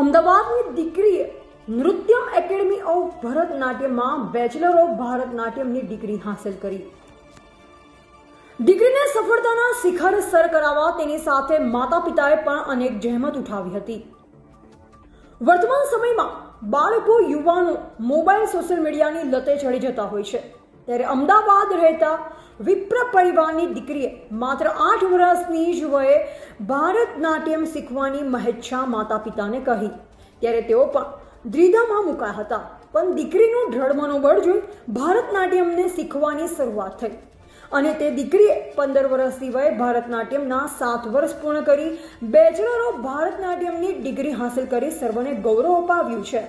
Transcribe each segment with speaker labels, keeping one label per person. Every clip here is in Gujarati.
Speaker 1: અમદાવાદની દીકરીએ નૃત્યમ એકેડમી ઓફ ભરતનાટ્યમમાં બેચલર ઓફ ભરતનાટ્યમની ડિગ્રી હાંસલ કરી। દીકરીને સફળતાના શિખર સર કરાવવા તેની સાથે માતા પિતાએ પણ અનેક જહેમત ઉઠાવી હતી। વર્તમાન સમયમાં બાળકો યુવાનો મોબાઈલ સોશિયલ મીડિયાની લતે ચડી જતા હોય છે, ત્યારે અમદાવાદ રહેતા વિપ્ર પરિવારની દીકરીએ માત્ર 8 વર્ષની જ વયે ભારતનાટ્યમ શીખવાની મહેચ્છા માતા પિતાને કહી, ત્યારે તેઓ પણ દ્વિધામાં મુકાયા હતા। પણ દીકરીનું દ્રઢ મનોબળ જોઈ ભારતનાટ્યમને શીખવાની શરૂઆત થઈ અને તે દીકરીએ 15 વર્ષની વયે ભારતનાટ્યમના 7 વર્ષ પૂર્ણ કરી બેચલર ઓફ ભારતનાટ્યમની ડિગ્રી હાંસલ કરી સર્વને ગૌરવ અપાવ્યું છે।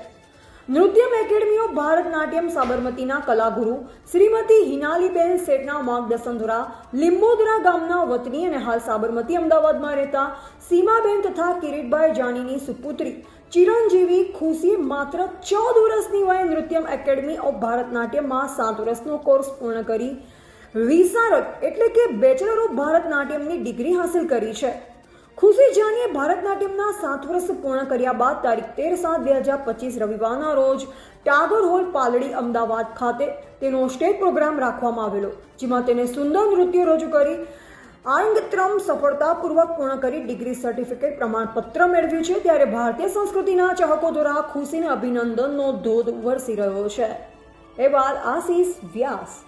Speaker 1: નૃત્યમ એકેડમી ઓફ ભારતનાટ્યમ સાબરમતીના કલાગુરુ શ્રીમતી હિનાલીબેન શેઠના માર્ગદર્શન દ્વારા લીંબોદરા ગામના વતની અને હાલ સાબરમતી અમદાવાદમાં રહેતા સીમાબેન તથા કિરીટભાઈ જાનીની સુપુત્રી ચિરંજીવી ખુશીએ માત્ર 14 વર્ષની વયે નૃત્યમ એકેડમી ઓફ ભારતનાટ્યમમાં 7 વર્ષનો કોર્સ પૂર્ણ કરી વિશારદ એટલે કે બેચલર ઓફ ભારતનાટ્યમની ડિગ્રી હાંસલ કરી છે। ખુશી જાનીએ ભારતનાટ્યમના 7 વર્ષ પૂર્ણ કર્યા બાદ તારીખ 13/7/2025 રવિવારના રોજ ટાગોર હોલ પાલડી અમદાવાદ ખાતે તેનો સ્ટેજ પ્રોગ્રામ રાખવામાં આવેલો, જેમાં તેને સુંદર નૃત્ય રજૂ કરી આરંગેત્રમ સફળતાપૂર્વક પૂર્ણ કરી ડિગ્રી સર્ટિફિકેટ પ્રમાણપત્ર મેળવ્યું છે। ત્યારે ભારતીય સંસ્કૃતિના ચાહકો દ્વારા ખુશીને અભિનંદનનો ધોધ વરસી રહ્યો છે। અહેવાલ આશીષ વ્યાસ।